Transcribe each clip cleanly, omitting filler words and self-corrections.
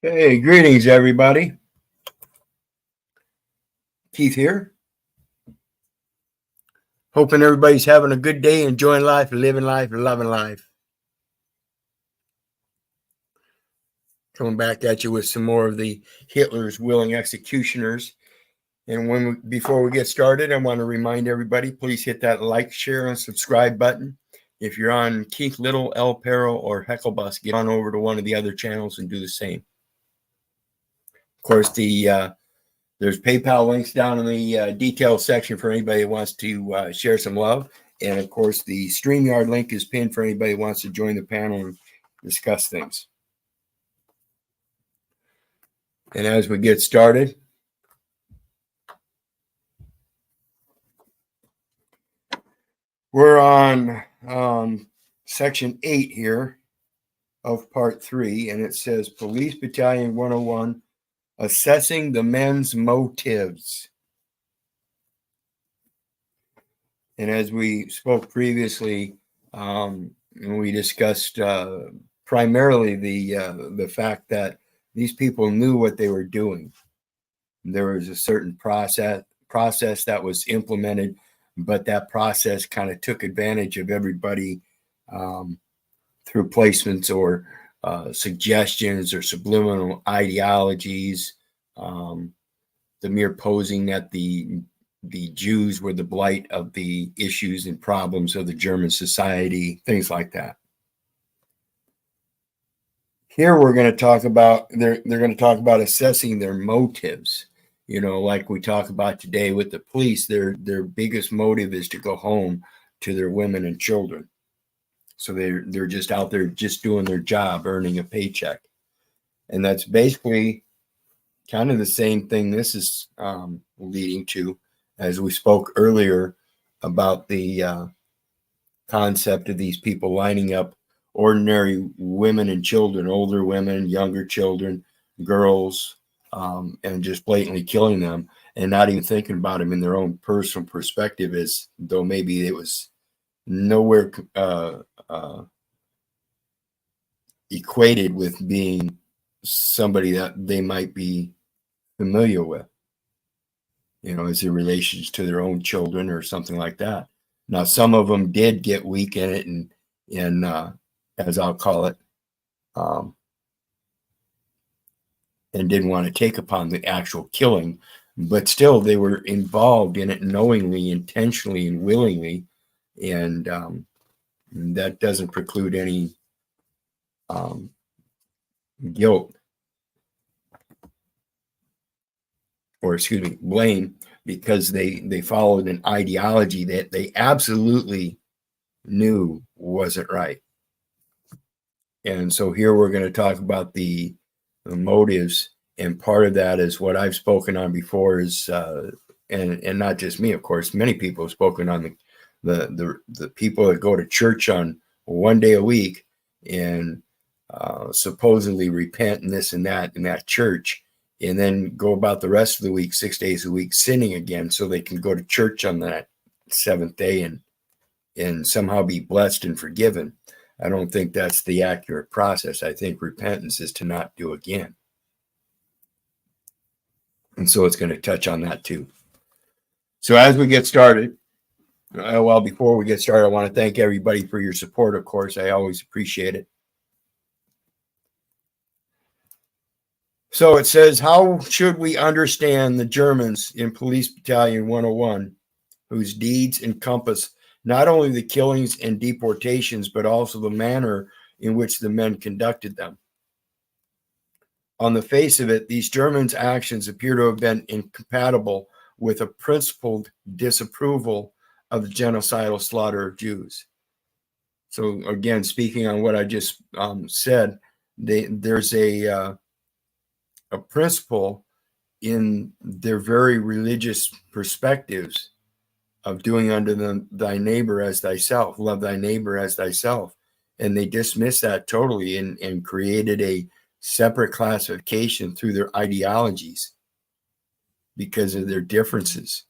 Hey, greetings, everybody. Keith here. Hoping everybody's having a good day, enjoying life, living life, and loving life. Coming back at you with some more of the Hitler's willing executioners. And before we get started, I want to remind everybody, please hit that like, share, and subscribe button. If you're on Keith Little, El Perro, or Hecklebus, get on over to one of the other channels and do the same. Of course, there's PayPal links down in the details section for anybody who wants to share some love. And of course, the StreamYard link is pinned for anybody who wants to join the panel and discuss things. And as we get started, we're on section 8 here of part 3, and it says Police Battalion 101, assessing the men's motives. And as we spoke previously, we discussed primarily the fact that these people knew what they were doing. There was a certain process that was implemented, but that process kind of took advantage of everybody through placements or suggestions or subliminal ideologies, the mere posing that the Jews were the blight of the issues and problems of the German society, things like that. Here we're going to talk about, they're going to talk about assessing their motives. You know, like we talk about today with the police, their biggest motive is to go home to their women and children. So they're just out there just doing their job, earning a paycheck. And that's basically kind of the same thing this is leading to, as we spoke earlier about the concept of these people lining up ordinary women and children, older women, younger children, girls, and just blatantly killing them and not even thinking about them in their own personal perspective, as though maybe it was nowhere equated with being somebody that they might be familiar with, you know, as it relations to their own children or something like that. Now, some of them did get weak in it and as I'll call it, and didn't want to take upon the actual killing, but still they were involved in it knowingly, intentionally, and willingly. And that doesn't preclude any guilt, or excuse me, blame, because they followed an ideology that they absolutely knew wasn't right. And so here we're going to talk about the motives, and part of that is what I've spoken on before is and not just me, of course, many people have spoken on the people that go to church on one day a week and supposedly repent and this and that in that church, and then go about the rest of the week, 6 days a week, sinning again so they can go to church on that seventh day and somehow be blessed and forgiven. I don't think that's the accurate process. I think repentance is to not do again. And so it's going to touch on that too. So as we get started, well, before we get started, I want to thank everybody for your support, of course. I always appreciate it. So it says, how should we understand the Germans in Police Battalion 101, whose deeds encompass not only the killings and deportations, but also the manner in which the men conducted them? On the face of it, these Germans' actions appear to have been incompatible with a principled disapproval of the genocidal slaughter of Jews. So again, speaking on what I just said, there's a principle in their very religious perspectives of doing unto thy neighbor as thyself, love thy neighbor as thyself. And they dismissed that totally and created a separate classification through their ideologies because of their differences.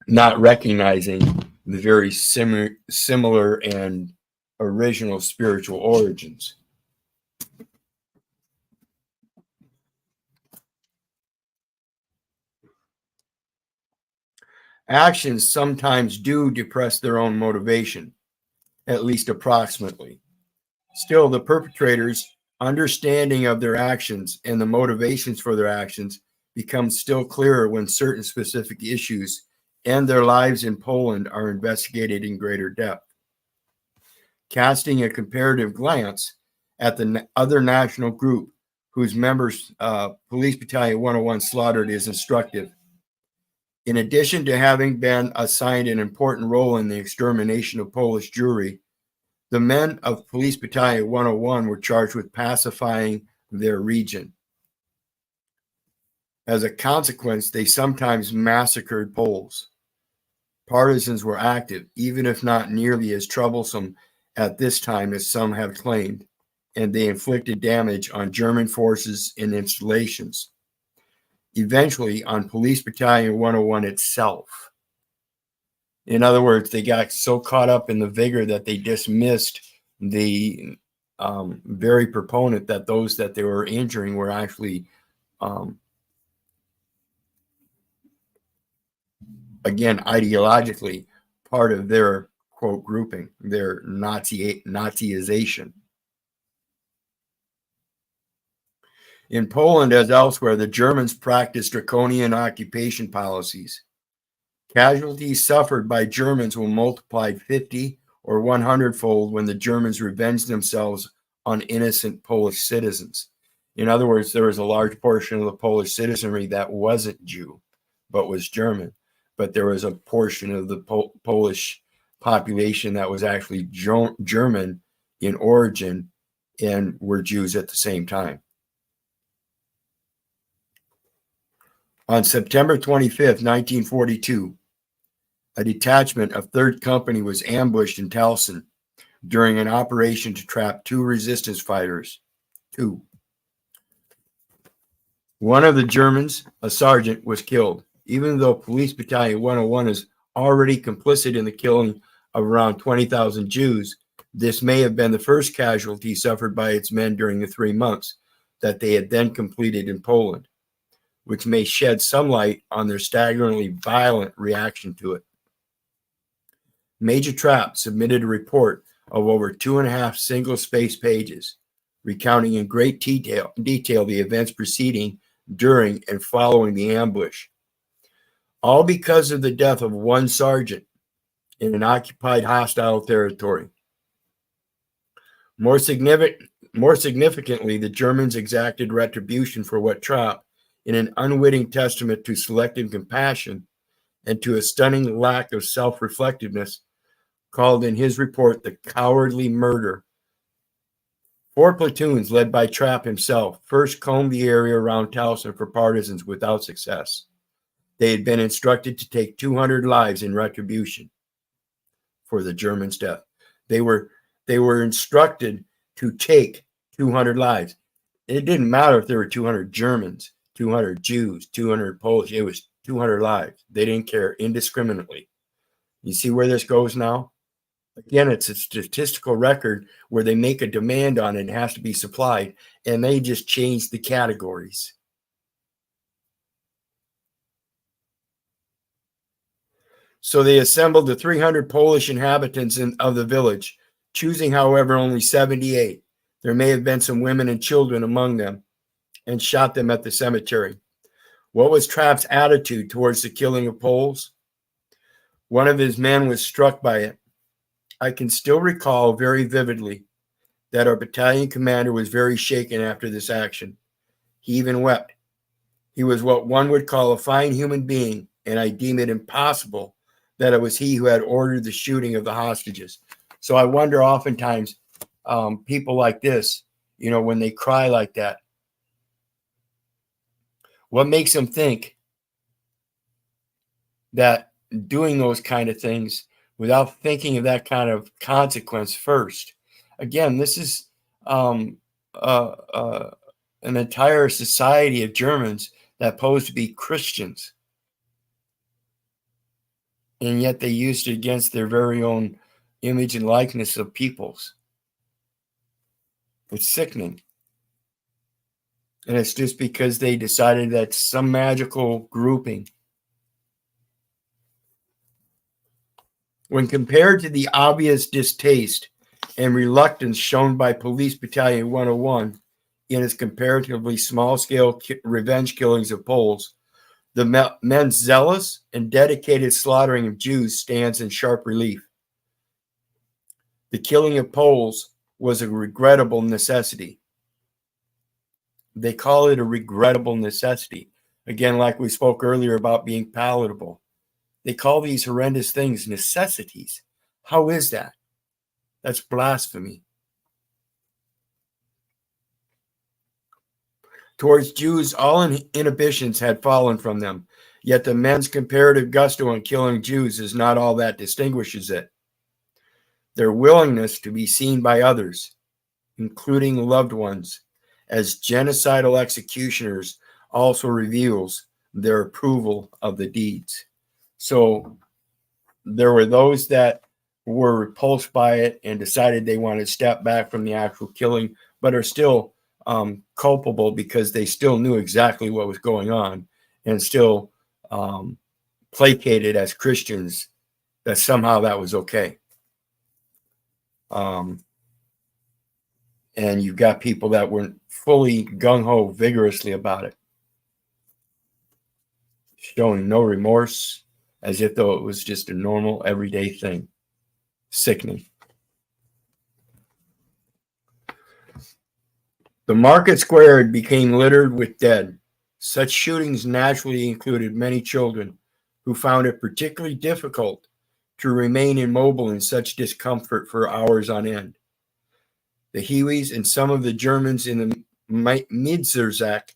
Not recognizing the very similar and original spiritual origins. Actions sometimes do depress their own motivation, at least approximately. Still, the perpetrators' understanding of their actions and the motivations for their actions becomes still clearer when certain specific issues and their lives in Poland are investigated in greater depth. Casting a comparative glance at the other national group whose members Police Battalion 101 slaughtered is instructive. In addition to having been assigned an important role in the extermination of Polish Jewry, the men of Police Battalion 101 were charged with pacifying their region. As a consequence, they sometimes massacred Poles. Partisans were active, even if not nearly as troublesome at this time as some have claimed, and they inflicted damage on German forces and installations, eventually on Police Battalion 101 itself. In other words, they got so caught up in the vigor that they dismissed the very proponent that those that they were injuring were actually, again, ideologically part of their, quote, grouping, their Nazization. In Poland, as elsewhere, the Germans practiced draconian occupation policies. Casualties suffered by Germans were multiplied 50 or 100-fold when the Germans revenged themselves on innocent Polish citizens. In other words, there was a large portion of the Polish citizenry that wasn't Jew, but was German. But there was a portion of the Polish population that was actually German in origin and were Jews at the same time. On September 25th, 1942, a detachment of 3rd Company was ambushed in Towson during an operation to trap 2 resistance fighters. One of the Germans, a sergeant, was killed. Even though Police Battalion 101 is already complicit in the killing of around 20,000 Jews, this may have been the first casualty suffered by its men during the 3 months that they had then completed in Poland, which may shed some light on their staggeringly violent reaction to it. Major Trapp submitted a report of over 2.5 single-space pages, recounting in great detail the events preceding, during, and following the ambush. All because of the death of one sergeant in an occupied hostile territory. More significantly, the Germans exacted retribution for what Trapp, in an unwitting testament to selective compassion and to a stunning lack of self-reflectiveness, called in his report the cowardly murder. 4 platoons led by Trapp himself first combed the area around Towson for partisans without success. They had been instructed to take 200 lives in retribution for the Germans' death. They were instructed to take 200 lives. It didn't matter if there were 200 Germans, 200 Jews, 200 Polish. It was 200 lives. They didn't care indiscriminately. You see where this goes now? Again, it's a statistical record where they make a demand on it and it has to be supplied, and they just change the categories. So they assembled the 300 Polish inhabitants of the village, choosing, however, only 78. There may have been some women and children among them, and shot them at the cemetery. What was Trapp's attitude towards the killing of Poles? One of his men was struck by it. I can still recall very vividly that our battalion commander was very shaken after this action. He even wept. He was what one would call a fine human being, and I deem it impossible that it was he who had ordered the shooting of the hostages. So I wonder oftentimes, people like this, when they cry like that, what makes them think that doing those kind of things without thinking of that kind of consequence first? Again, this is an entire society of Germans that pose to be Christians, and yet they used it against their very own image and likeness of peoples. It's sickening. And it's just because they decided that some magical grouping. When compared to the obvious distaste and reluctance shown by Police Battalion 101 in its comparatively small-scale revenge killings of Poles, the men's zealous and dedicated slaughtering of Jews stands in sharp relief. The killing of Poles was a regrettable necessity. They call it a regrettable necessity. Again, like we spoke earlier about being palatable. They call these horrendous things necessities. How is that? That's blasphemy. Towards Jews, all inhibitions had fallen from them, yet the men's comparative gusto in killing Jews is not all that distinguishes it. Their willingness to be seen by others, including loved ones, as genocidal executioners also reveals their approval of the deeds. So there were those that were repulsed by it and decided they wanted to step back from the actual killing, but are still culpable because they still knew exactly what was going on and still placated as Christians that somehow that was okay. And you've got people that weren't fully gung-ho vigorously about it, showing no remorse, as if though it was just a normal everyday thing. Sickening. The market square became littered with dead. Such shootings naturally included many children who found it particularly difficult to remain immobile in such discomfort for hours on end. The Hueys and some of the Germans in the Midserzak,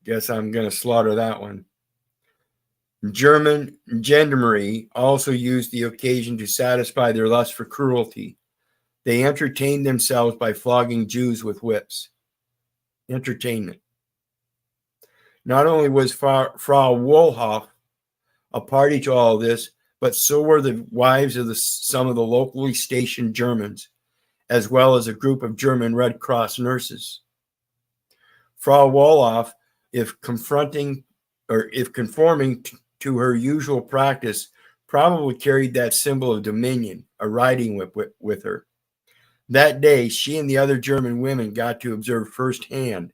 guess I'm going to slaughter that one, German gendarmerie also used the occasion to satisfy their lust for cruelty. They entertained themselves by flogging Jews with whips. Entertainment. Not only was Frau Wohlhoff a party to all this, but so were the wives of some of the locally stationed Germans, as well as a group of German Red Cross nurses. Frau Wohlhoff, if conforming to her usual practice, probably carried that symbol of dominion, a riding whip, with her. That day, she and the other German women got to observe firsthand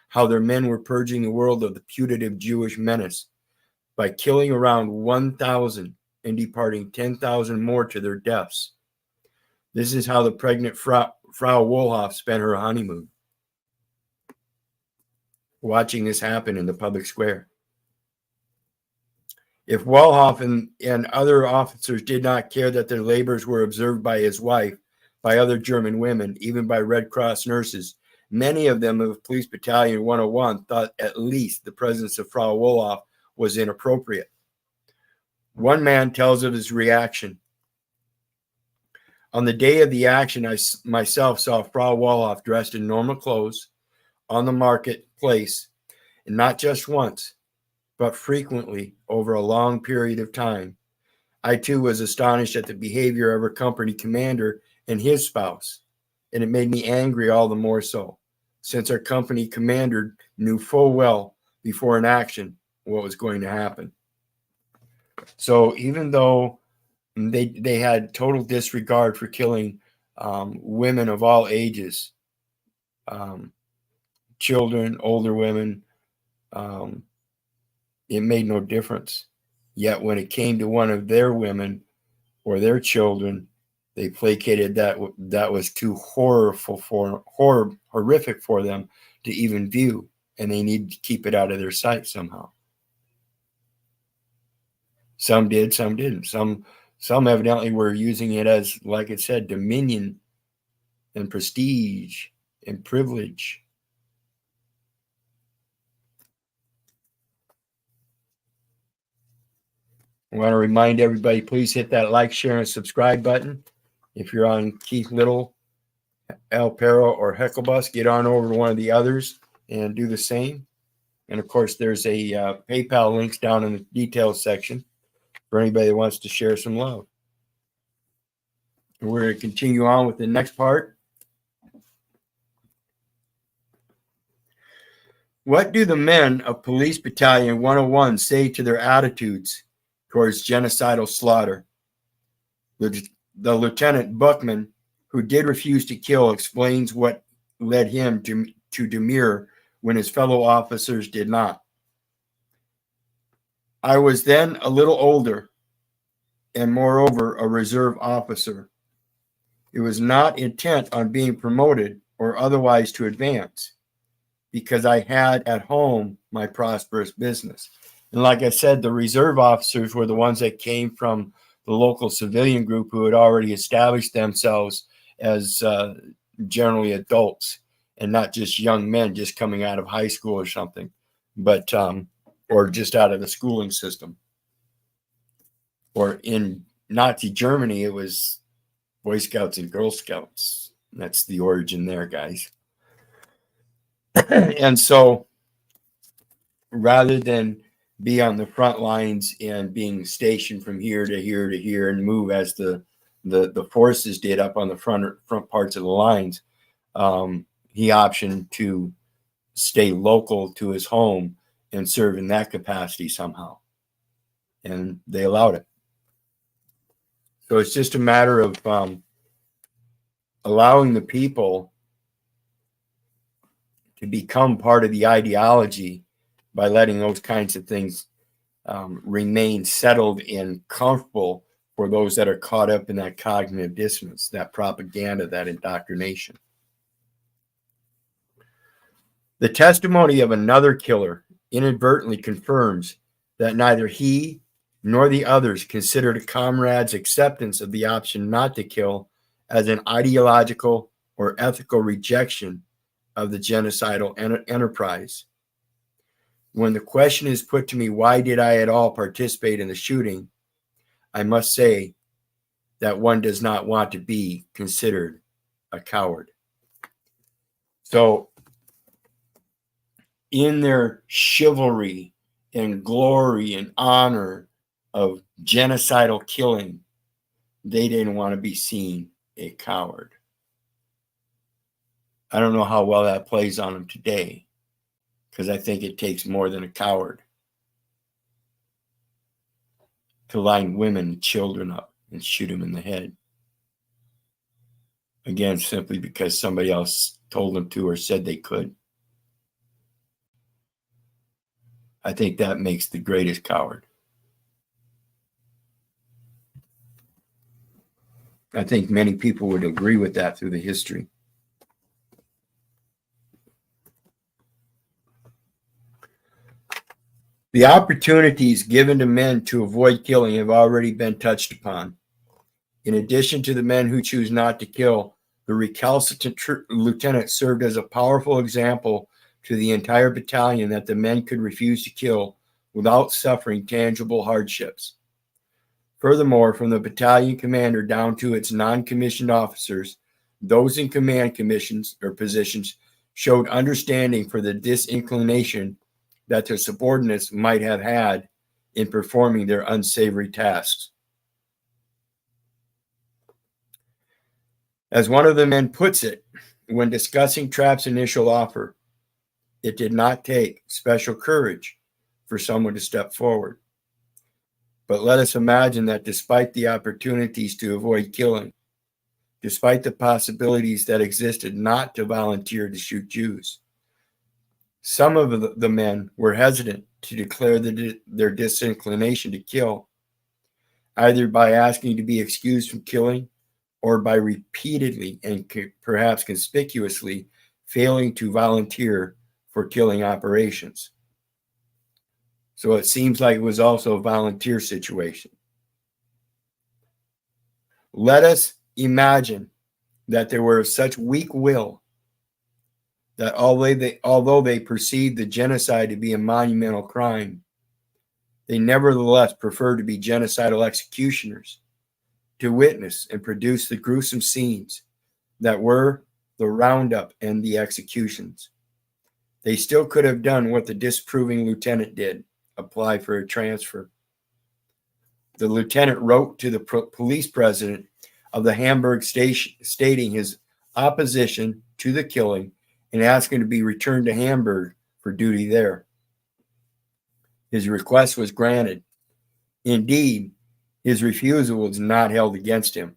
how their men were purging the world of the putative Jewish menace by killing around 1,000 and departing 10,000 more to their deaths. This is how the pregnant Frau Wohlhoff spent her honeymoon, watching this happen in the public square. If Wohlhoff and other officers did not care that their labors were observed by his wife, by other German women, even by Red Cross nurses, many of them of Police Battalion 101 thought at least the presence of Frau Wohlhoff was inappropriate. One man tells of his reaction. On the day of the action, I myself saw Frau Wohlhoff dressed in normal clothes on the marketplace, and not just once, but frequently over a long period of time. I too was astonished at the behavior of her company commander and his spouse, and it made me angry all the more so, since our company commander knew full well before an action what was going to happen. So even though they had total disregard for killing women of all ages, children, older women, it made no difference. Yet when it came to one of their women or their children, they placated that was too horrific for them to even view, and they needed to keep it out of their sight somehow. Some did, some didn't. Some evidently were using it as, like it said, dominion and prestige and privilege. I want to remind everybody, please hit that like, share, and subscribe button. If you're on Keith Little, Al Perro, or Hecklebus, get on over to one of the others and do the same. And of course, there's a PayPal links down in the details section for anybody that wants to share some love. We're going to continue on with the next part. What do the men of Police Battalion 101 say to their attitudes towards genocidal slaughter? The Lieutenant Buckman, who did refuse to kill, explains what led him to demur when his fellow officers did not. I was then a little older and moreover a reserve officer. It was not intent on being promoted or otherwise to advance, because I had at home my prosperous business. And like I said, the reserve officers were the ones that came from the local civilian group who had already established themselves as generally adults and not just young men just coming out of high school or something, but or just out of the schooling system. Or in Nazi Germany, it was Boy Scouts and Girl Scouts. That's the origin there, guys. And so rather than be on the front lines and being stationed from here to here to here and move as the forces did up on the front parts of the lines, he optioned to stay local to his home and serve in that capacity somehow. And they allowed it. So it's just a matter of allowing the people to become part of the ideology by letting those kinds of things remain settled and comfortable for those that are caught up in that cognitive dissonance, that propaganda, that indoctrination. The testimony of another killer inadvertently confirms that neither he nor the others considered a comrade's acceptance of the option not to kill as an ideological or ethical rejection of the genocidal enterprise. When the question is put to me, why did I at all participate in the shooting, I must say that one does not want to be considered a coward. So in their chivalry and glory and honor of genocidal killing, they didn't want to be seen a coward. I don't know how well that plays on them today, because I think it takes more than a coward to line women and children up and shoot them in the head. Again, simply because somebody else told them to or said they could. I think that makes the greatest coward. I think many people would agree with that through the history. The opportunities given to men to avoid killing have already been touched upon. In addition to the men who choose not to kill, the recalcitrant lieutenant served as a powerful example to the entire battalion that the men could refuse to kill without suffering tangible hardships. Furthermore, from the battalion commander down to its non-commissioned officers, those in command commissions or positions showed understanding for the disinclination that their subordinates might have had in performing their unsavory tasks. As one of the men puts it, when discussing Trapp's initial offer, it did not take special courage for someone to step forward. But let us imagine that despite the opportunities to avoid killing, despite the possibilities that existed not to volunteer to shoot Jews, some of the men were hesitant to declare their disinclination to kill, either by asking to be excused from killing or by repeatedly and perhaps conspicuously failing to volunteer for killing operations. So it seems like it was also a volunteer situation. Let us imagine that they were of such weak will that although they perceived the genocide to be a monumental crime, they nevertheless preferred to be genocidal executioners, to witness and produce the gruesome scenes that were the roundup and the executions. They still could have done what the disapproving lieutenant did, apply for a transfer. The lieutenant wrote to the police president, of the Hamburg station, stating his opposition to the killing and asking to be returned to Hamburg for duty there. His request was granted. Indeed, his refusal was not held against him.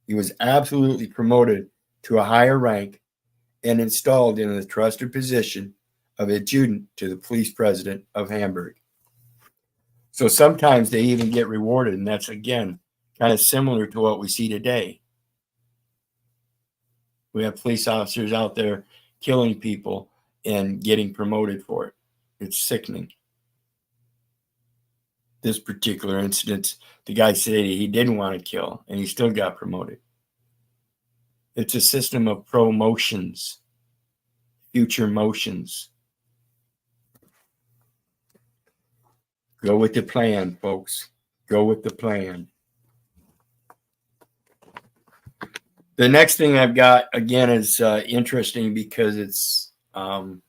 He was absolutely promoted to a higher rank and installed in the trusted position of adjutant to the police president of Hamburg. So sometimes they even get rewarded, and that's, again, kind of similar to what we see today. We have police officers out there killing people and getting promoted for it. It's sickening. This particular incident, the guy said he didn't want to kill, and he still got promoted. It's a system of promotions, future motions. Go with the plan, folks. Go with the plan. The next thing I've got, again, is interesting because it's a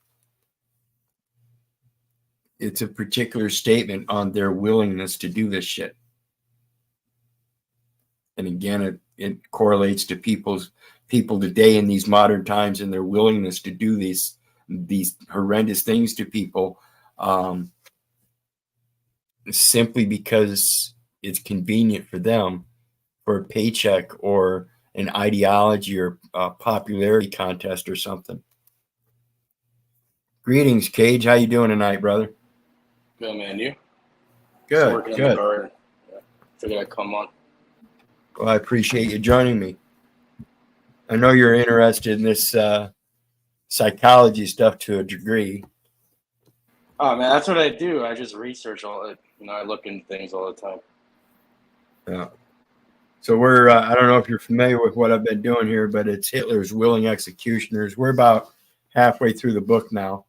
particular statement on their willingness to do this shit. And again, it correlates to people today in these modern times and their willingness to do these horrendous things to people, simply because it's convenient for them, for a paycheck or an ideology or a popularity contest or something. Greetings, Cage. How you doing tonight, brother? Good, man. You? Good. Working Good. in the garden. Yeah. Figured I'd come on. Well, I appreciate you joining me. I know you're interested in this psychology stuff to a degree. Oh, man, that's what I do. I just research all it. I look into things all the time. Yeah. So we're, I don't know if you're familiar with what I've been doing here, but it's Hitler's Willing Executioners. We're about halfway through the book now.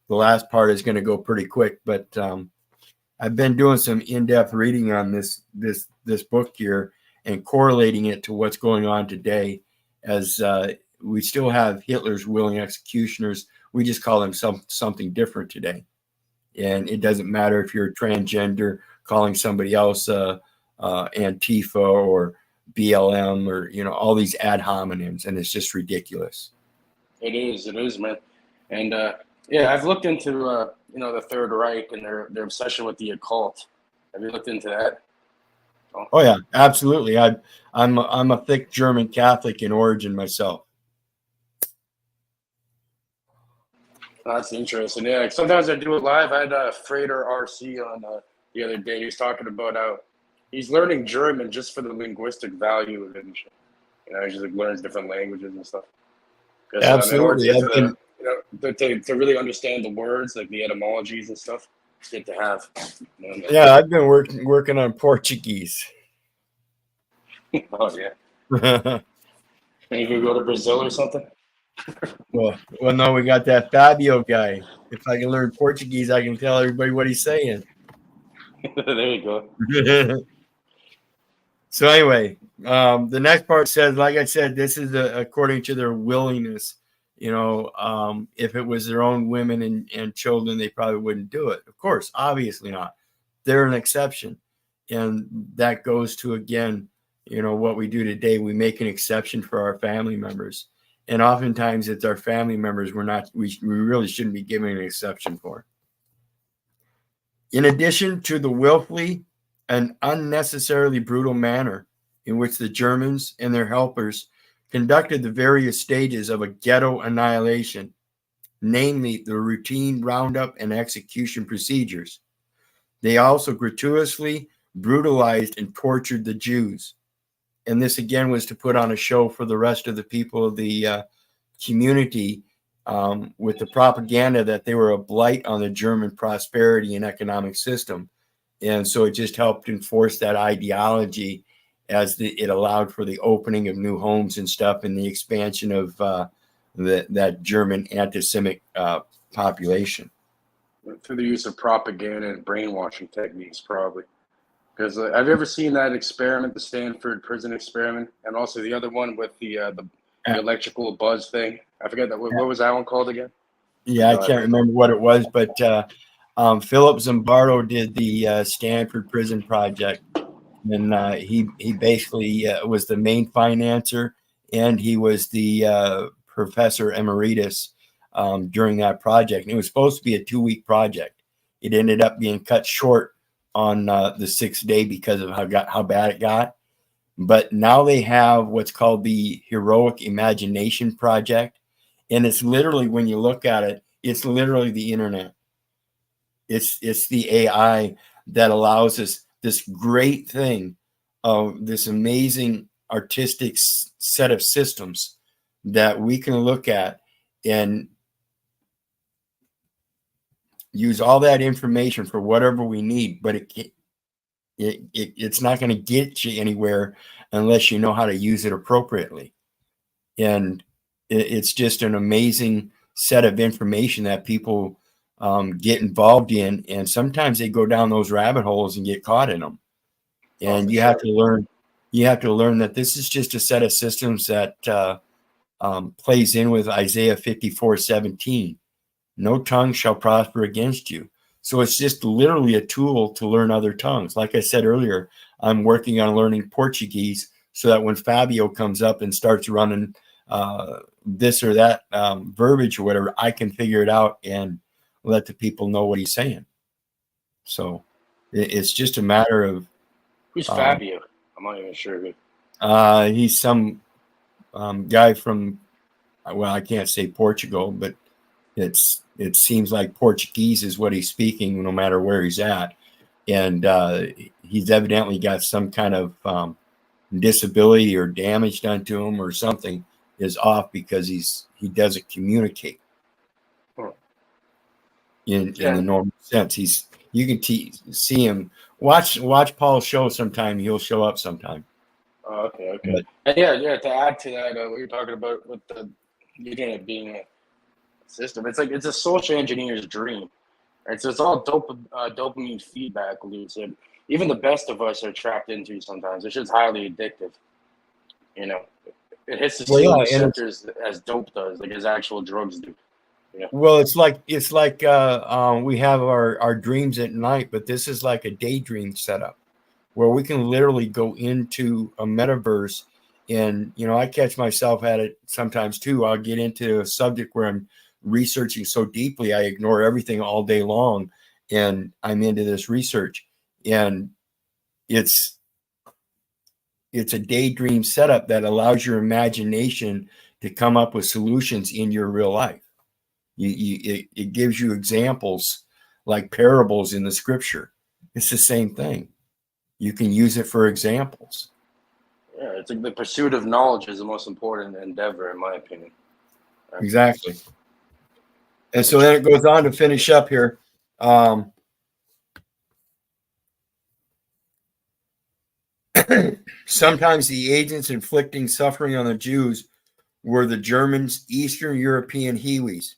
The last part is going to go pretty quick, but I've been doing some in-depth reading on this book here and correlating it to what's going on today, as we still have Hitler's Willing Executioners. We just call them something different today. And it doesn't matter if you're transgender, calling somebody else Antifa or BLM or, all these ad hominems, and it's just ridiculous. It is, man. And yeah, I've looked into the Third Reich and their obsession with the occult. Have you looked into that? Oh yeah, absolutely. I'm a thick German Catholic in origin myself. That's interesting. Yeah, sometimes I do it live. I had Frater RC on the other day. He was talking about how he's learning German just for the linguistic value of it. And shit. He just learns different languages and stuff. Absolutely. To really understand the words, like the etymologies and stuff, it's good to have. Yeah, I've been working on Portuguese. Oh yeah. Maybe we go to Brazil or something. Well, no, we got that Fabio guy. If I can learn Portuguese, I can tell everybody what he's saying. There you go. So anyway, the next part says, like I said, this is according to their willingness. If it was their own women and children, they probably wouldn't do it. Of course, obviously not. They're an exception. And that goes to, again, what we do today. We make an exception for our family members. And oftentimes it's our family members we really shouldn't be giving an exception for. In addition to the willfully and unnecessarily brutal manner in which the Germans and their helpers conducted the various stages of a ghetto annihilation, namely the routine roundup and execution procedures, they also gratuitously brutalized and tortured the Jews. And this, again, was to put on a show for the rest of the people of the community, with the propaganda that they were a blight on the German prosperity and economic system. And so it just helped enforce that ideology as it allowed for the opening of new homes and stuff and the expansion of that German anti-Semitic population. Through the use of propaganda and brainwashing techniques, probably. Because have you ever seen that experiment, the Stanford prison experiment, and also the other one with the electrical buzz thing? I forget that. What was that one called again? Yeah, I can't remember what it was, but Philip Zimbardo did the Stanford Prison Project, And he basically was the main financer, and he was the professor emeritus during that project. And it was supposed to be a 2-week project. It ended up being cut short on the 6th day because of how bad it got. But now they have what's called the Heroic Imagination Project. And it's literally, when you look at it, it's literally the internet. It's the AI that allows us this great thing of this amazing artistic set of systems that we can look at and use all that information for whatever we need. But it's not going to get you anywhere unless you know how to use it appropriately. And it's just an amazing set of information that people get involved in, and sometimes they go down those rabbit holes and get caught in them. And you have to learn that this is just a set of systems that plays in with Isaiah 54:17. No tongue shall prosper against you. So it's just literally a tool to learn other tongues. Like I said earlier, I'm working on learning Portuguese so that when Fabio comes up and starts running this or that verbiage or whatever, I can figure it out and let the people know what he's saying. So it's just a matter of Who's Fabio? I'm not even sure who. He's some guy from, well, I can't say Portugal, but it seems like Portuguese is what he's speaking no matter where he's at. And he's evidently got some kind of disability or damage done to him, or something is off because he doesn't communicate in the normal sense. You can see him. Watch Paul's show sometime. He'll show up sometime. Oh, okay. But, and yeah. To add to that, what you're talking about with the internet being a system, it's like it's a social engineer's dream, right? So it's all dopamine feedback loops that even the best of us are trapped into sometimes. It's just highly addictive. You know, it hits the same receptors as dope does, like as actual drugs do. Yeah. Well, it's like we have our dreams at night, but this is like a daydream setup where we can literally go into a metaverse. And, I catch myself at it sometimes too. I'll get into a subject where I'm researching so deeply, I ignore everything all day long, and I'm into this research. And it's a daydream setup that allows your imagination to come up with solutions in your real life. It gives you examples like parables in the scripture. It's the same thing. You can use it for examples. Yeah, it's like the pursuit of knowledge is the most important endeavor, in my opinion. Right? Exactly. And so then it goes on to finish up here. Sometimes the agents inflicting suffering on the Jews were the Germans, Eastern European Hiwis,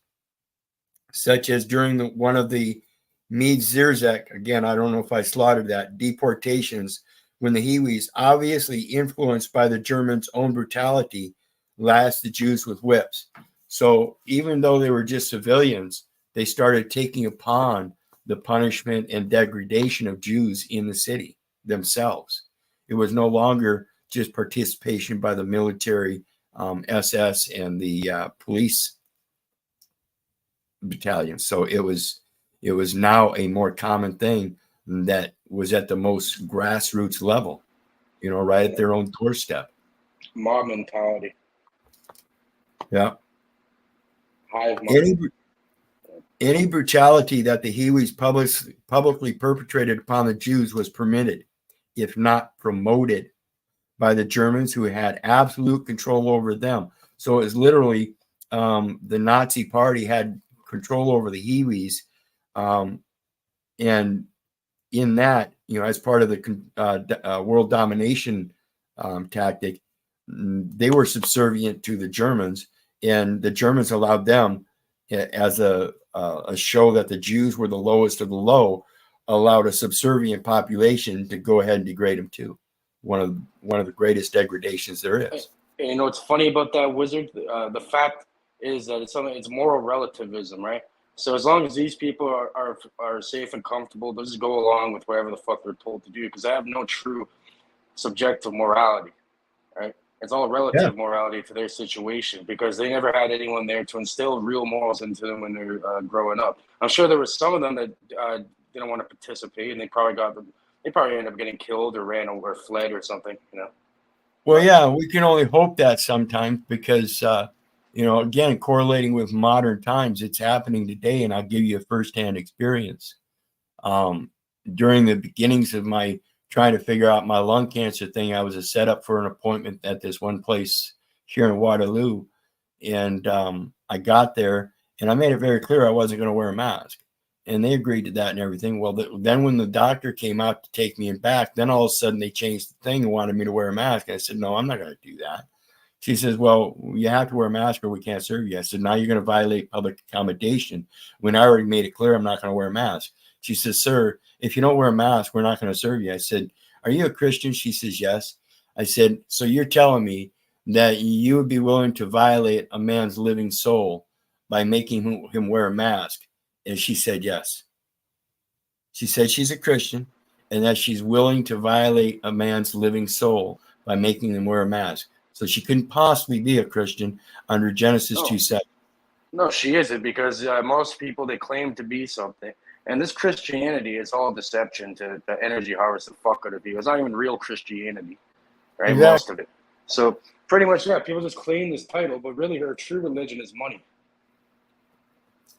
such as during one of the Mead-Zirzek, again, I don't know if I slaughtered that, deportations, when the Hiwis, obviously influenced by the Germans' own brutality, lashed the Jews with whips. So even though they were just civilians, they started taking upon the punishment and degradation of Jews in the city themselves. It was no longer just participation by the military, SS, and the police battalions. So it was now a more common thing that was at the most grassroots level, right at their own doorstep. Mob mentality. Yeah. Hive mind. Any brutality that the Hiwis publicly perpetrated upon the Jews was permitted, if not promoted, by the Germans, who had absolute control over them. So it was literally the Nazi Party had control over the Hiwis, and in that, as part of the world domination tactic, they were subservient to the Germans, and the Germans allowed them, as a show that the Jews were the lowest of the low, allowed a subservient population to go ahead and degrade them too. One of the greatest degradations there is. And what's funny about that, Wizard? The fact is that it's moral relativism, right? So as long as these people are safe and comfortable, they'll just go along with whatever the fuck they're told to do, because they have no true subjective morality, right? It's all relative morality to their situation because they never had anyone there to instill real morals into them when they're growing up. I'm sure there were some of them that didn't want to participate, and they probably ended up getting killed or ran or fled or something, you know. Well, yeah, we can only hope that sometimes because, again, correlating with modern times, it's happening today, and I'll give you a firsthand experience. During the beginnings of my trying to figure out my lung cancer thing, I was set up for an appointment at this one place here in Waterloo, and I got there, and I made it very clear I wasn't going to wear a mask, and they agreed to that and everything. Well, then when the doctor came out to take me back, then all of a sudden they changed the thing and wanted me to wear a mask. I said, no, I'm not going to do that. She says, well, you have to wear a mask or we can't serve you. I said, now you're going to violate public accommodation when I already made it clear I'm not going to wear a mask. She says, sir, if you don't wear a mask, we're not going to serve you. I said, are you a Christian? She says, yes. I said, so you're telling me that you would be willing to violate a man's living soul by making him wear a mask? And she said, yes. She said she's a Christian and that she's willing to violate a man's living soul by making him wear a mask. So she couldn't possibly be a Christian under Genesis 2:7. No, she isn't, because most people, they claim to be something. And this Christianity is all deception to energy harvest the fuck out of people. It's not even real Christianity, right? Exactly. Most of it. So pretty much, yeah, people just claim this title, but really her true religion is money.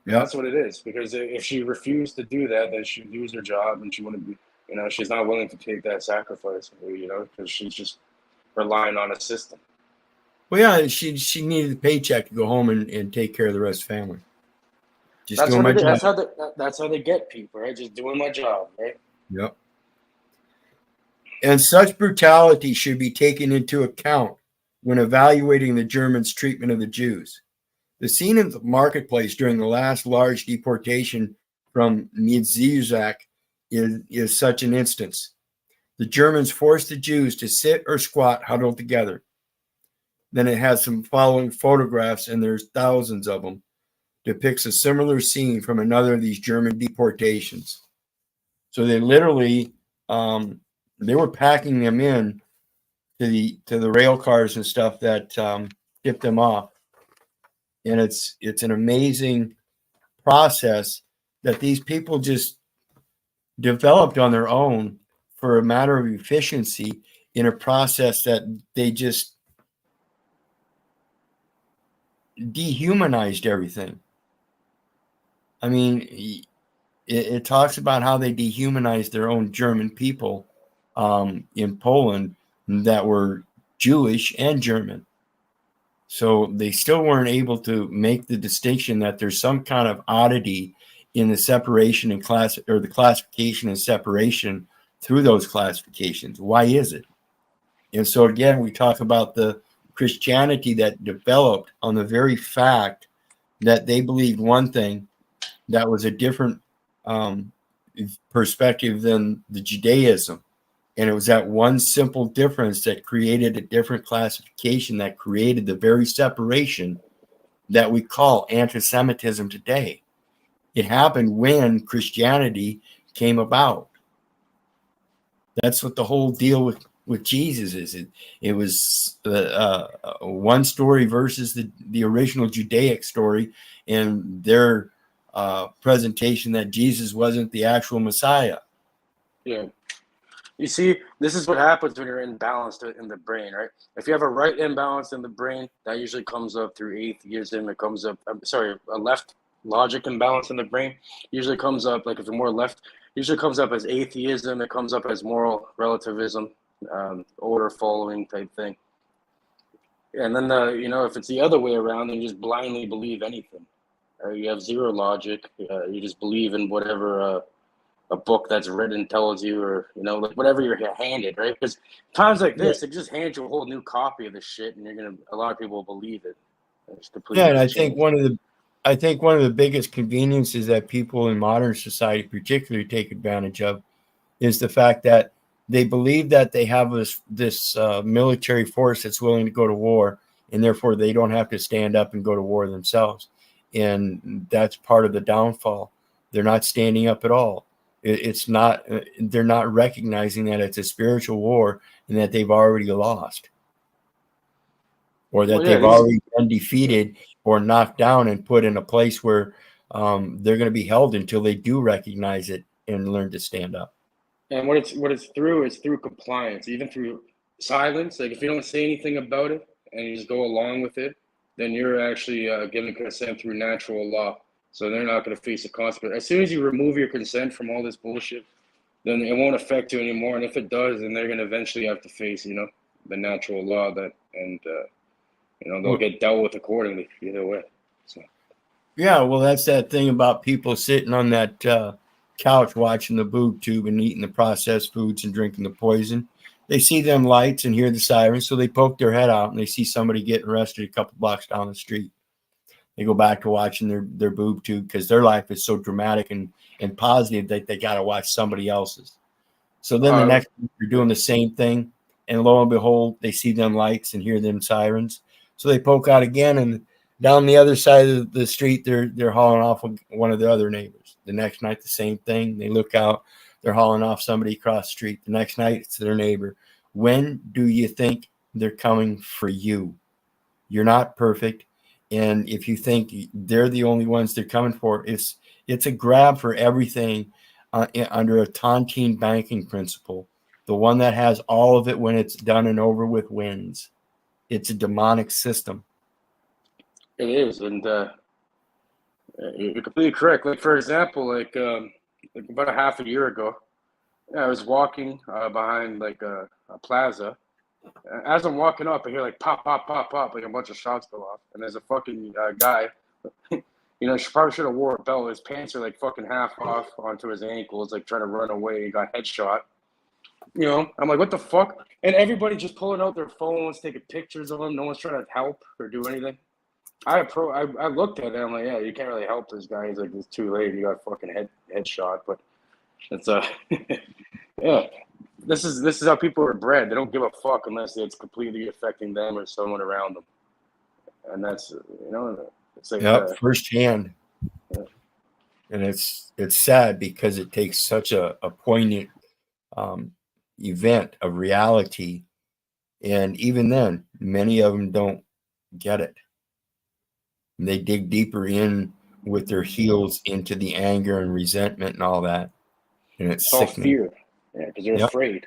Yeah, that's what it is. Because if she refused to do that, then she'd lose her job, and she wouldn't be, she's not willing to take that sacrifice, because she's just relying on a system. Well, yeah, she needed a paycheck to go home and take care of the rest of the family. Just That's doing what my it is. job. That's how they get people, right? Just doing my job, right? Yep. And such brutality should be taken into account when evaluating the Germans' treatment of the Jews. The scene in the marketplace during the last large deportation from Miedziak is such an instance. The Germans forced the Jews to sit or squat huddled together. Then it has some following photographs, and there's thousands of them, depicts a similar scene from another of these German deportations. So they literally, they were packing them in to the rail cars and stuff that tipped them off. And it's an amazing process that these people just developed on their own for a matter of efficiency in a process that they just dehumanized everything. I mean, it talks about how they dehumanized their own German people in Poland that were Jewish and German. So they still weren't able to make the distinction that there's some kind of oddity in the separation and class, or the classification and separation through those classifications. Why is it? And so again, we talk about the Christianity that developed on the very fact that they believed one thing that was a different perspective than the Judaism. And it was that one simple difference that created a different classification, that created the very separation that we call anti-Semitism today. It happened when Christianity came about. That's what the whole deal with Jesus is. It was one story versus the original Judaic story, and their presentation that Jesus wasn't the actual Messiah. Yeah. You see, this is what happens when you're imbalanced in the brain, right? If you have a right imbalance in the brain, that usually comes up through atheism. It comes up, a left logic imbalance in the brain usually comes up, like if you're more left, usually comes up as atheism. It comes up as moral relativism, order following type thing. And then, if it's the other way around, then you just blindly believe anything. You have zero logic. You just believe in whatever a book that's written tells you, or like whatever you're handed, right? Because times like this, they just hand you a whole new copy of this shit, and a lot of people will believe it. It's completely and I changed. think one of the biggest conveniences that people in modern society particularly take advantage of is the fact that they believe that they have this military force that's willing to go to war, and therefore they don't have to stand up and go to war themselves. And that's part of the downfall. They're not standing up at all. It's not, they're not recognizing that it's a spiritual war and that they've already lost, or that Well, yeah, they've these already been defeated or knocked down and put in a place where they're going to be held until they do recognize it and learn to stand up. and what it's through is through compliance, even through silence. Like if you don't say anything about it and you just go along with it, then you're actually giving consent through natural law. So they're not going to face a consequence. As soon as you remove your consent from all this bullshit, then it won't affect you anymore. And if it does, then they're going to eventually have to face, the natural law and they'll get dealt with accordingly either way. So. Yeah, well, that's that thing about people sitting on that couch watching the boob tube and eating the processed foods and drinking the poison. They see them lights and hear the sirens, so they poke their head out and they see somebody getting arrested a couple blocks down the street. They go back to watching their boob tube because their life is so dramatic and positive that they got to watch somebody else's. So then the next week they're doing the same thing, and lo and behold, they see them lights and hear them sirens. So they poke out again, and down the other side of the street, they're hauling off one of the other neighbors. The next night, the same thing. They look out, they're hauling off somebody across the street. The next night, it's their neighbor. When do you think they're coming for you? You're not perfect. And if you think they're the only ones they're coming for, it's a grab for everything under a tontine banking principle. The one that has all of it when it's done and over with wins. It's a demonic system. It is, and you're completely correct. Like for example, like about a half a year ago, I was walking behind like a plaza. As I'm walking up, I hear like pop, pop, pop, pop, like a bunch of shots go off, and there's a fucking guy. She probably should have wore a belt. His pants are like fucking half off onto his ankles, like trying to run away. He got headshot. I'm like, what the fuck? And everybody just pulling out their phones, taking pictures of him. No one's trying to help or do anything. I looked at it. I'm like, yeah, you can't really help this guy. He's like, it's too late. You got fucking headshot. But it's yeah. This is how people are bred. They don't give a fuck unless it's completely affecting them or someone around them. And that's it's like firsthand. Yeah. And it's sad because it takes such a poignant event of reality, and even then, many of them don't get it. And they dig deeper in with their heels into the anger and resentment and all that, and it's all sickening. Fear, yeah, because they're afraid.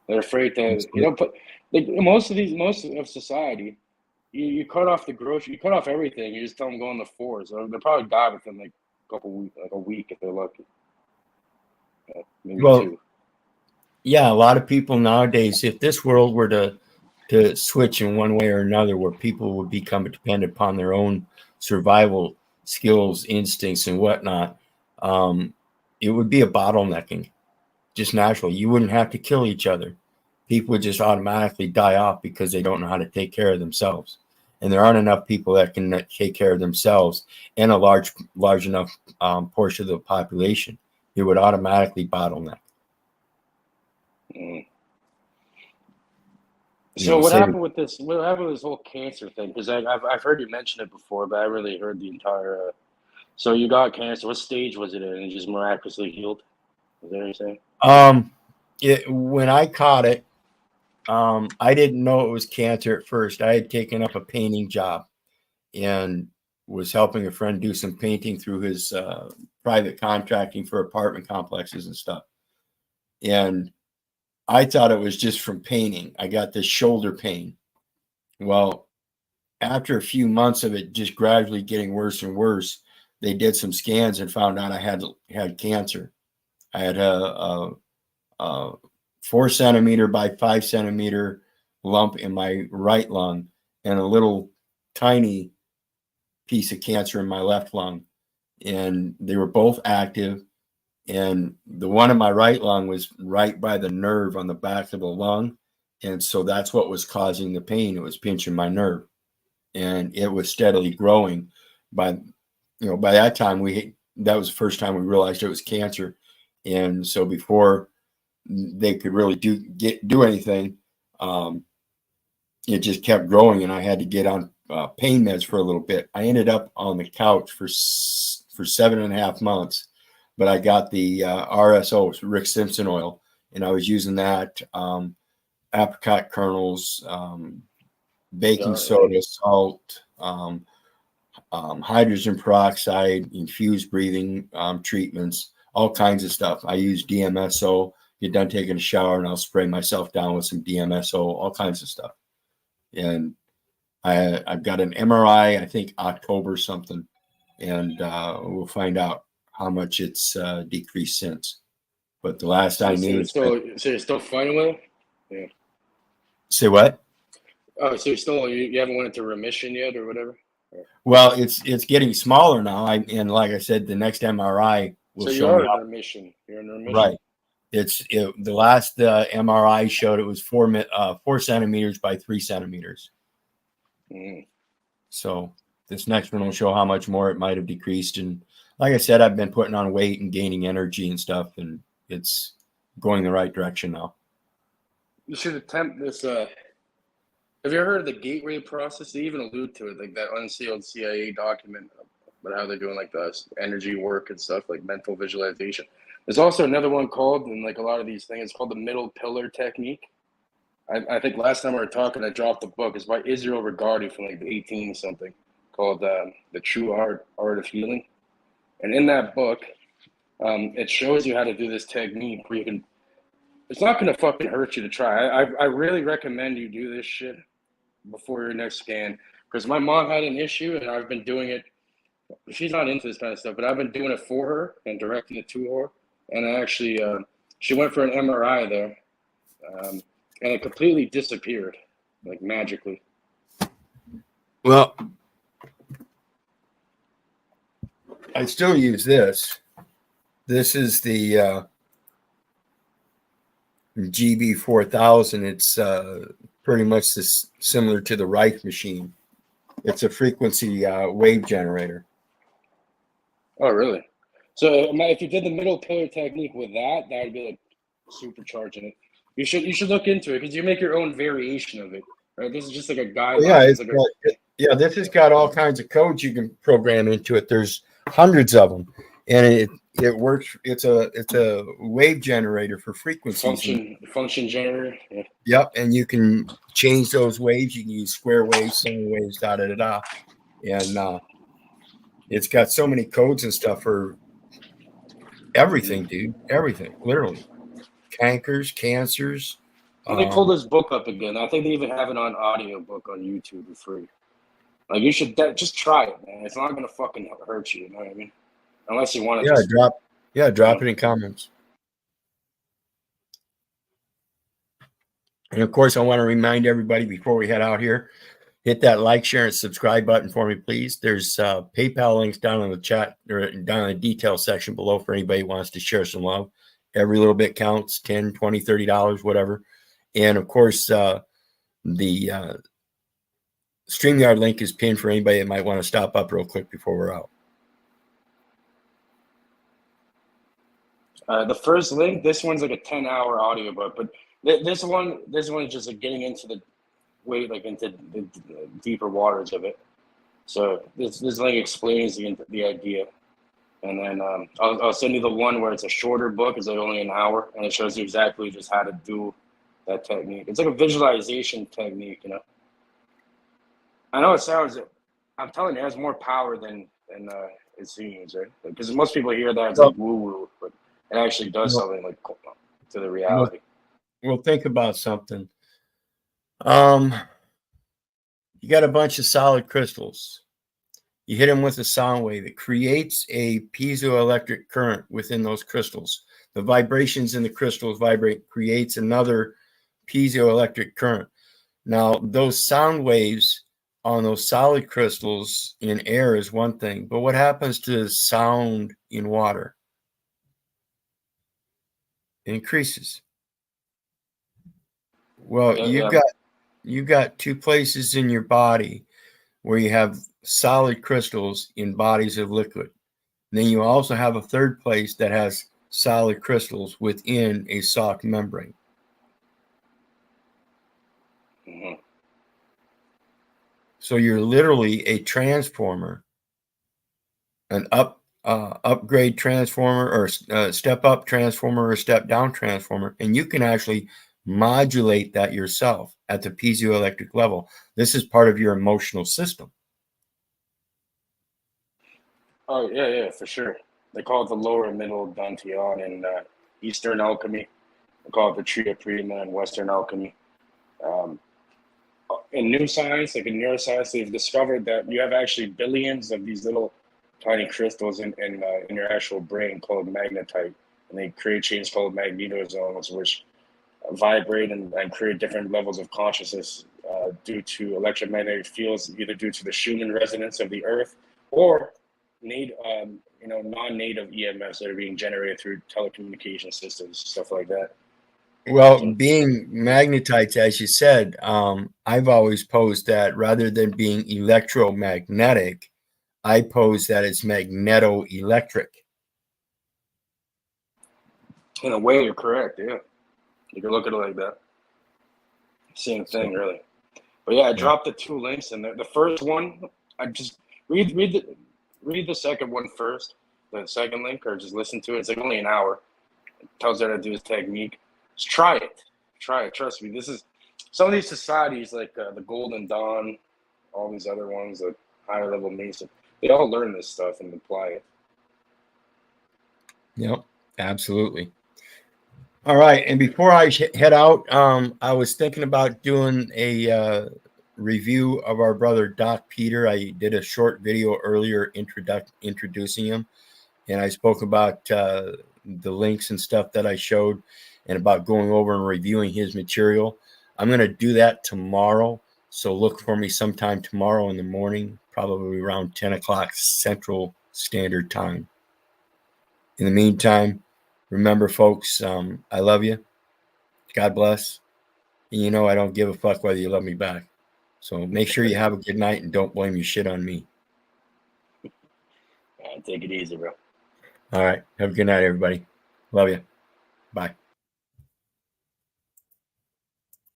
They're afraid to, put like most of society. You cut off the grocery, you cut off everything. You just tell them go on the fours. So they'll probably die within like a couple weeks, like a week if they're lucky. Maybe two. Yeah, a lot of people nowadays, if this world were to switch in one way or another, where people would become dependent upon their own survival skills, instincts, and whatnot, it would be a bottlenecking, just natural. You wouldn't have to kill each other. People would just automatically die off because they don't know how to take care of themselves. And there aren't enough people that can take care of themselves and a large enough portion of the population. It would automatically bottleneck. So what happened with this? What happened with this whole cancer thing? Because I've heard you mention it before, but I really heard the entire. So you got cancer. What stage was it in? And it just miraculously healed. Is that what you're saying? When I caught it, I didn't know it was cancer at first. I had taken up a painting job and was helping a friend do some painting through his private contracting for apartment complexes and stuff. And I thought it was just from painting. I got this shoulder pain. Well, after a few months of it just gradually getting worse and worse, they did some scans and found out I had cancer. I had a 4 centimeter by 5 centimeter lump in my right lung and a little tiny piece of cancer in my left lung. And they were both active. And the one in my right lung was right by the nerve on the back of the lung. And so that's what was causing the pain. It was pinching my nerve. And it was steadily growing. By that time, that was the first time we realized it was cancer. And so before they could really do anything, it just kept growing, and I had to get on pain meds for a little bit. I ended up on the couch for 7.5 months but I got the RSO, Rick Simpson oil, and I was using that, apricot kernels, baking soda, salt, hydrogen peroxide, infused breathing treatments, all kinds of stuff. I use DMSO. Get done taking a shower, and I'll spray myself down with some DMSO, all kinds of stuff. And I've got an MRI, I think October something, and we'll find out how much it's decreased since. But the last I knew, so you're still fighting with it? Yeah. Say what? Oh, so you haven't went into remission yet, or whatever? Well, it's getting smaller now. And like I said, the next MRI will So you show are me in remission. You're in remission, right. The last MRI showed it was 4 centimeters by 3 centimeters. Mm. So this next one will show how much more it might have decreased. And like I said, I've been putting on weight and gaining energy and stuff, and it's going the right direction now. You should attempt this. Have you ever heard of the gateway process? They even allude to it, like that unsealed CIA document about how they're doing like the energy work and stuff, like mental visualization. There's also another one called, and like a lot of these things, it's called the middle pillar technique. I think last time we were talking, I dropped the book. It's by Israel Regardie from like the 18 something, called The True Art of Healing. And in that book, it shows you how to do this technique where you can. It's not going to fucking hurt you to try. I really recommend you do this shit before your next scan, because my mom had an issue and I've been doing it. She's not into this kind of stuff, but I've been doing it for her and directing it to her. And I actually, she went for an MRI there, and it completely disappeared, like magically. Well, I still use this. This is the GB4000. It's pretty much similar to the Reich machine. It's a frequency wave generator. Oh, really? So if you did the middle pillar technique with that, that would be like supercharging it. You should look into it, because you make your own variation of it. Right? This is just like a guideline. Yeah, this has got all kinds of codes you can program into it. There's hundreds of them, and it works. It's a wave generator for frequencies. Function generator. Yeah. Yep, and you can change those waves. You can use square waves, sine waves, da da da da, and it's got so many codes and stuff for everything, dude. Everything, literally. Cancers. Let me pull this book up again. I think they even have it on audiobook on YouTube for free. Like, you should just try it, man. It's not gonna fucking hurt you. You know what I mean? Unless you want to. Drop it in comments. And of course, I want to remind everybody before we head out here, hit that like, share, and subscribe button for me, please. There's PayPal links down in the chat or down in the detail section below for anybody who wants to share some love. Every little bit counts, $10, $20, $30, whatever. And of course, the StreamYard link is pinned for anybody that might want to stop up real quick before we're out. The first link, this one's like a 10-hour audiobook, but this one is just like getting into the into the deeper waters of it. So this link explains the idea, and then I'll send you the one where it's a shorter book. It's like only an hour, and it shows you exactly just how to do that technique. It's like a visualization technique, you know. I know it sounds. I'm telling you, it has more power than it seems, right? Because most people hear that it's like woo woo, but it actually does something like to the reality. Well, think about something. You got a bunch of solid crystals. You hit them with a sound wave. It creates a piezoelectric current within those crystals. The vibrations in the crystals creates another piezoelectric current. Now, those sound waves on those solid crystals in air is one thing, but what happens to sound in water? It increases. Well, you've got two places in your body where you have solid crystals in bodies of liquid. And then you also have a third place that has solid crystals within a soft membrane. Mm-hmm. So you're literally a transformer, an up upgrade transformer or step up transformer or step down transformer, and you can actually modulate that yourself at the piezoelectric level. This is part of your emotional system. Oh yeah, for sure. They call it the lower middle dantian in Eastern alchemy. They call it the tria prima in Western alchemy. Um, in new science, like in neuroscience, they've discovered that you have actually billions of these little tiny crystals in your actual brain called magnetite, and they create chains called magnetosomes, which vibrate and create different levels of consciousness due to electromagnetic fields, either due to the Schumann resonance of the Earth or non-native EMFs that are being generated through telecommunication systems, stuff like that. Well, So, being magnetites, as you said, I've always posed that rather than being electromagnetic, I pose that it's magneto-electric. in a way, you're correct. Yeah, you can look at it like that. Same thing, really. But yeah, I dropped the 2 links in there. The first one, I just read the second one first, the second link, or just listen to it. It's like only an hour. It tells you how to do this technique. Just try it. Try it. Trust me. This is some of these societies like the Golden Dawn, all these other ones, like higher level Mason. They all learn this stuff and apply it. Yep, absolutely. All right, and before I head out, I was thinking about doing a review of our brother Doc Peter. I did a short video earlier introducing him, and I spoke about the links and stuff that I showed and about going over and reviewing his material. I'm going to do that tomorrow, so look for me sometime tomorrow in the morning, probably around 10 o'clock Central Standard Time. In the meantime, remember, folks, I love you. God bless. And you know I don't give a fuck whether you love me back. So make sure you have a good night and don't blame your shit on me. Take it easy, bro. All right. Have a good night, everybody. Love you. Bye.